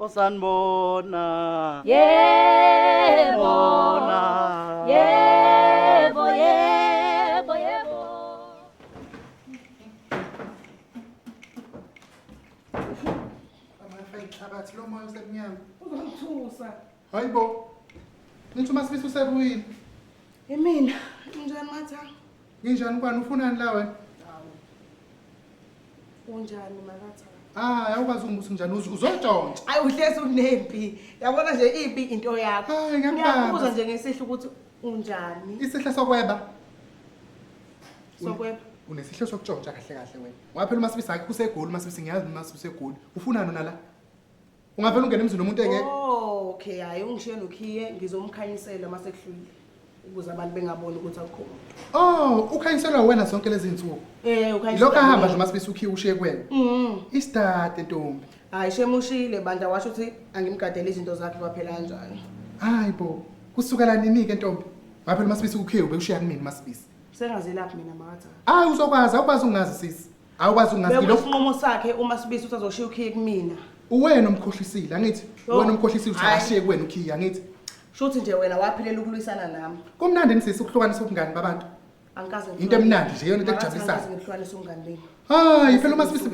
Osanibona. Yebo. Bona. Yebo, yebo, yebo. Abathi lo moya usemnyama. Uzongithusa. Hayibo. Nithi uMasibisi usebuyile. Yimina, unjani matha? Injani kwani ufunani la wena? Unjani makatha? Awukwazi ungibuza njani uzotshontsha. Ayi uhlezi unempi. Yabona nje impi into yakho. Hayi Ngiyabuza nje ngesihlo ukuthi unjani? Isihle sokweba. Sokweba. Unesihlo sokutshontsha kahle kahle wena. Waphela uMasibisi akhe usegoli uMasibisi ngiyazi uMasibisi usegoli. Ufunani nala? Ungavela ungena emzini nomuntu engeke. Oh, okay, hayi ungishiye nokhiye ngizomkhanyisela mase kuhlule. Ukuze abantu bengaboni ukuthi akukho. Ukhanyiselwa wena zonke lezi zinsuku. Ukhanyiselwa. Lokho ahamba nje uMasibisi ukhiye ushiye kuwena. Isitade ntombi. Hayi shemushile bandla washo ukuthi angimgadele izinto zakhe kwaphela kanjani. Hayibo, kusukela nini ke ntombi? Waphela uMasibisi ukhiye ubushiya kumina uMasibisi. Sengaze lapha mina makatha. Uzokwazi, awukwazi ungazi sisi. Awukwazi ungazi Bekulo sinqumo sakhe uMasibisi uthi azoshiya ukhiye kumina. Uwena umkhohlisile, angithi? Wena umkhohlisile uthi ashiye kuwena ukhiye, angithi? Shuthi nje wena waphilela ukulwisana nami. Kumnandi nisisi ukuhlukanisa ubungani babantu. Angikaze Into emnandi nje yona into ekujabulisayo. Angikaze ngihlukanise umngani bami. Hayi phela uMasibisi.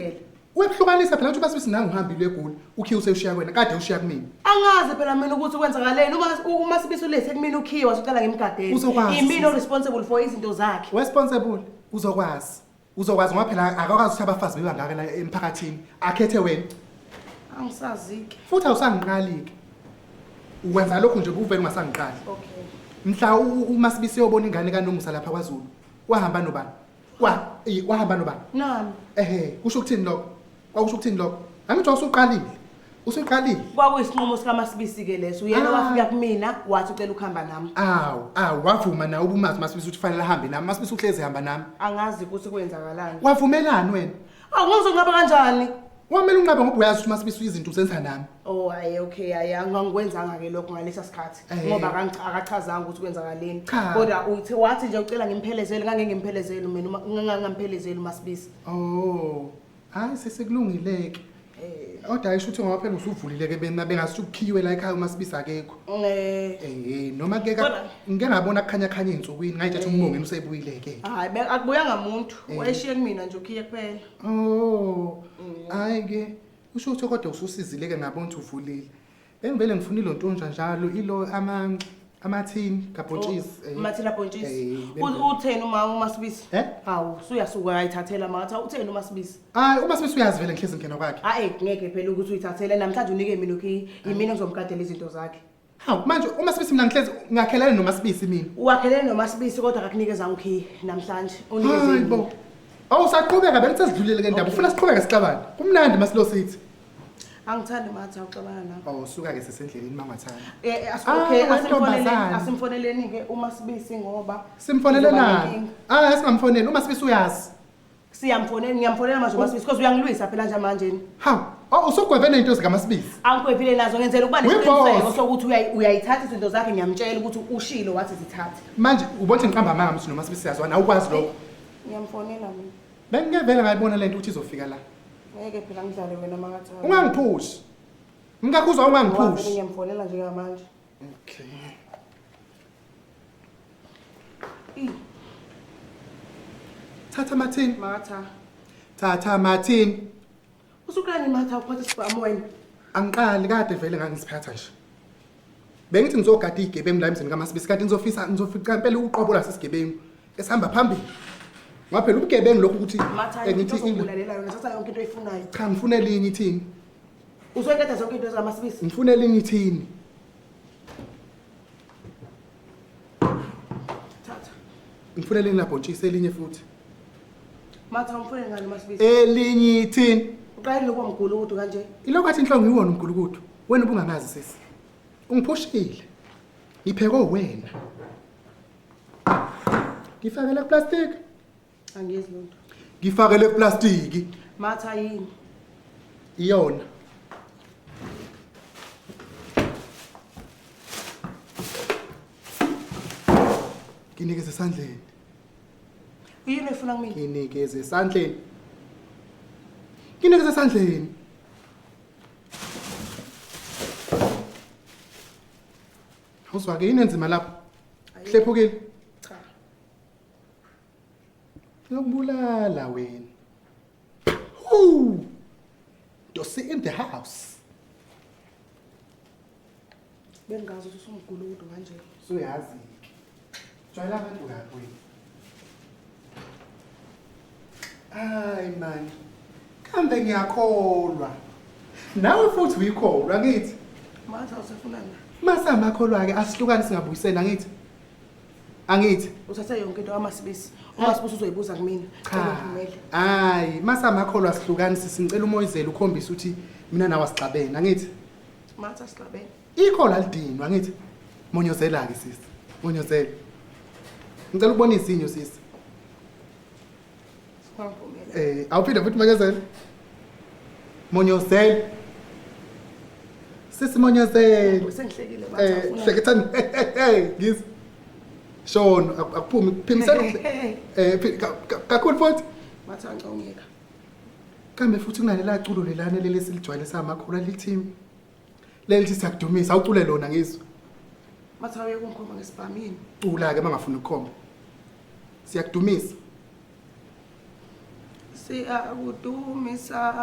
Wekuhlukanisa phela uthi uMasibisi nangu uhambile eGoli, ukhiye useshiya kuwena, kade ushiya kumina. Angazi phela mina ukuthi kwenzakaleni uMasibisi ulethe kumina ukhiye wasicela ngimgadele. Imina responsible for izinto zakhe. Responsible uzokwazi. Uzokwazi ngoba phela akakwazi ukuthi abafazi bebangaka la emphakathini. Akhethe wena. Angisazi-ke. Futhi awusangiqali-ke. Ukwenza lokho nje uvele ungasangiqali. Okay. Mhla uMasibisi yobona ingane kaNomusa lapha kwaZulu. Wahamba nobani? Wahamba nobani? Nami. Kusho ukuthini lokho? Kwakusho ukuthini lokho? Angithi usuqalile. Usuqalile. Kwakuyisinqumo sikaMasibisi ke leso. Uyena wafika kumina wathi ucela ukuhamba nami. Wavuma na ubumazi uMasibisi uthi fanele ahambe nami. uMasibisi uhlezi hamba nami. Angazi ukuthi kwenzakalani. Wavumelani wena? Ngizongaba kanjani? Wamele unqabe ngoba uyazi ukuthi uMasibisi izinto uzenza nami. Hayi okay hayi angikwenzanga ke lokho ngalesa sikhathi ngoba akachazanga ukuthi kwenzakaleni kodwa uthi wathi nje ucela ngimphelezele ngeke ngimphelezele mina ngingamphelezeli uMasibisi. Hayi sesikulungileke. Kodwa ayisho ukuthi ngoba phela usuvulile ke bengasithi ukukhiwe la ekhaya uMasibisi akekho. Noma ke ngeke ngabona kukhanya khanya izinsukwini ngayithatha umbongeni usebuyile ke. Hayi akubuyanga umuntu wayeshiye kumina nje ukhiye kuphela. Hayi ke usho ukuthi kodwa ususizile ke ngabona ukuthi uvulile. Bengivele ngifunile lontonja njalo ilo amathini kabhontshisi. Amathini abhontshisi. Utheni uMasibisi? Hawu usuyasuka ayithathela matha utheni uMasibisi? uMasibisi uyazi vele ngihlezi ngena kwakhe. Ngeke phela ukuthi uyithathele namhlanje unike mina ukhiye yimina ngizomgadela izinto zakhe. Hawu manje uMasibisi mina ngihlezi ngakhelene noMasibisi mina. Wakhelene noMasibisi kodwa akakunikeza ukhiye namhlanje unikeze yini? Usaqhubeka bengisezidlulile ke ndaba ufuna siqhubeke sixabane. Kumnandi masilo sithi. Angithandi matha uxabana nami. Suka ke sesendleleni mangathanda. Okay asimfoneleni ke uMasibisi ngoba simfonele nani? Singamfoneli uMasibisi uyazi. Ngiyamfonela manje uMasibisi because uyangilwisa phela nje manje. Hawu usugwebene into zikaMasibisi. Angigwebile nazo ngenzela ukuba nesiqiniseko sokuthi uyayithatha izinto zakhe ngiyamtshela ukuthi ushilo wathi zithathe. Manje ubona ngiqamba amanga mthi noMasibisi yazwana awukwazi lokho. Ngiyamfonela mina. Bengingevela ngayibona lento ukuthi izofika la. Ngeke phela ngidlale wena mangathi. Ungangiphushi. Ngingakuzwa ungangiphushi. Ngiyamfonela nje manje. Okay. Thatha mathini. Matha. Thatha mathini. Usukulani matha uphathe isibhamu wena? Angiqali kade vele ngangisiphatha nje. Bengithi ngizogada igebengu la emzini kaMasibisi kanti ngizofika impela uqobo la sesigebengu esihamba phambili. Ngaphela ubugebengu lokho ukuthi ngithi ingulalela yona satha yonke into oyifunayo. Cha ngifunela ini ithini? Uzoqeda zonke into zikaMasibisi? Ngifunela ini ithini? Thatha. Ngifunela ini labhontshisi elinye futhi. Matha ngifune ngani uMasibisi? Elinye ithini? Uqale lokho mgulukudu kanje. Ilokho athi inhlongo ngiwona umgulukudu. Wena ubungangazi sisi. Ungiphushile. Ipheke wena. Ngifakele plastic. Angiyezi lonto. Ngifakele plastic. Matha yini? Iyona. Nginikeze esandleni. Yini efuna kimi? Nginikeze esandleni. Nginikeze esandleni. Uzwake yini enzima lapho? Hlephukile. Cha. Ngokubulala wena. Who? Dosi in the house. Bengazi ukuthi usumguludo kanje. Suyazi. Jwayela abantu yakho wena. Hayi man. Kambe ngiyakholwa. Nawe futhi uyikholwa ngithi. Manje awusafunana. Masa makholwa ke asihlukani singabuyisela ngithi. Angithi. Uthathe yonke into kaMasibisi. UMasibisi uzoyibuza kumina. Hayi, masa makholwa sihlukani sisicela umoyizela ukhombisa ukuthi mina nawe asixabene angithi. Matha sixabene. Ikhola lidinwa ngithi. Monyozela ke sisi. Monyozela. Ngicela ukubona izinyo sisi. Sikwamvumela. Awuphinda futhi makezela. Monyozela. Sisi monyozela. Sengihlekile matha ufuna. Hlekethani. Ngisi. Shona akuphumi kuphimisela kakhulu futhi. Matha ngicongeka. Kambe futhi kunalela culo lelana leli silijwayelisa amakhulu alithimi. Leli sisakudumisa awucule lona ngizwe. Matha uye kungikhomba ngesibhamini. Cula ke mangafuna ukukhomba. Siyakudumisa. Siyakudumisa.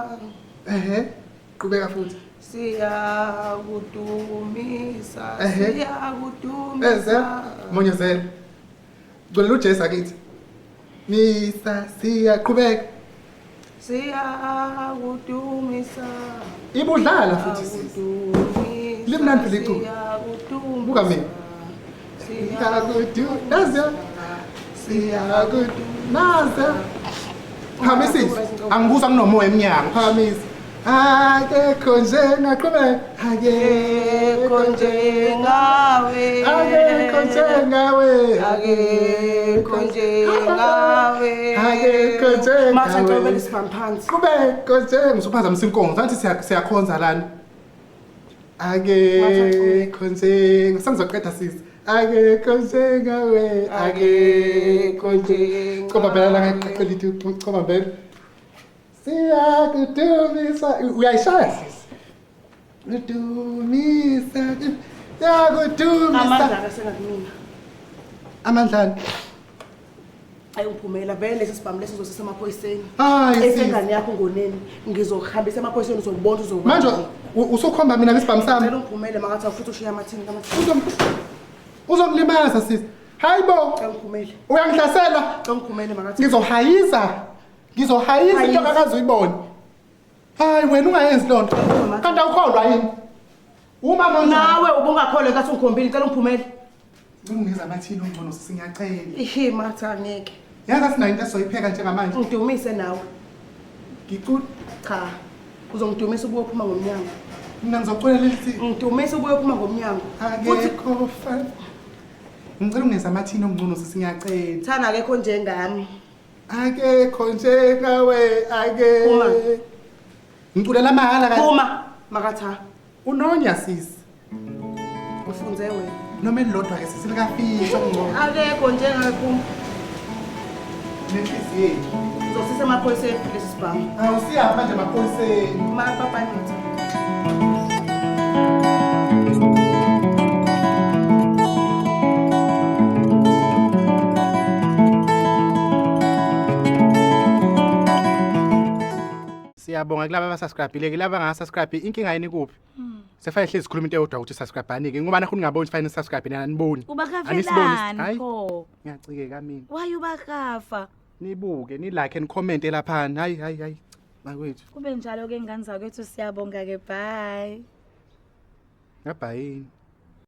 Qhubeka futhi. Siyakudumisa. Eze Siyakudumisa. Monyozela. Culela uJesu akithi. Misa siyaqhubeka. Siyakudumisa. Ibudlala futhi sisi. Limnandi phela iculo. Buka mina. Siyakudumisa. Siyakudumisa. Phamisi. Angibuza nginomoya eminyango phamisi. Akekho njengaqhubeka. Akekho njengawe. Akekho njengawe. Akekho njengawe. Akekho njengawe. Matha ngicobela isibhamu phansi. Qhubeka nje ngisuphazamisa inkonzo athi siyakhonza lana. Akekho njengawe. Sengizoqeda sisi. Akekho njengawe. Akekho njengawe. Coba phela la ngaqhela ithi coba phela. Siyakudumisa. Uyayishaya sisi. Udumisa. Siyakudumisa. Amandla akasengakumina. Amandlani. Ayi uphumela vele lesi sibhamu lesi uzosisa emaphoyiseni. Hayi Esengane yakho ngoneni ngizokuhambisa emaphoyiseni uzobona uzokwazi. manje usokhomba mina ngesibhamu sami. Ngicela ungiphumele makathi futhi ushiya amathini kamathini. Uzongilimaza sisi. Hayibo. Ngicela ungiphumele. Uyangihlasela. Ngicela ungiphumele makathi. Ngizohayisa into akazuyibona. Hayi wena ungayenzi lonto. Kanti awukholwa yini? Uma manje Nawe ubungakholwa kathi ungikhombile ngicela ungiphumele. Unginiza amathini ongcono singiyacela. Ihi matha ngeke. Yazi sinayo into esoyipheka njengamanje. Ngidumise nawe. Ngicula. Cha. Uzongidumisa ubuye uphuma ngomnyango. Mina ngizoculela lithi Ngidumisa ubuye uphuma ngomnyango. akekho fa. Ngicela unginiza amathini ongcono singiyacela. Thana akekho njengami. Akekho njengawe Phuma. Ngiculela mahala kahle. Phuma makatha. Unonya sisi. Ufunze wena. Noma elilodwa ke sisi likafisha ngcono. Akekho njengaphuma. Nenhliziyo yethu. Uzosisa emaphoyiseni lesi sibhamu. Awusiyahamba nje emaphoyiseni. Papa ngithi. Siyabonga kulabo abasubscribe-ile, kulabo abangasubscribe inkinga yini kuphi? Sefanele hlezi sikhuluma into eyodwa ukuthi subscribe-ani ke ngoba nakhona ngingaboni fanele subscribe nina aniboni. Ubakafelani pho? Ngiyacikeka mina. Why ubakafa? Nibuke, ni like and comment lapha. Hayi. Makwethu. Kube njalo ke ngane zakwethu siyabonga ke bye. Ngabhayini.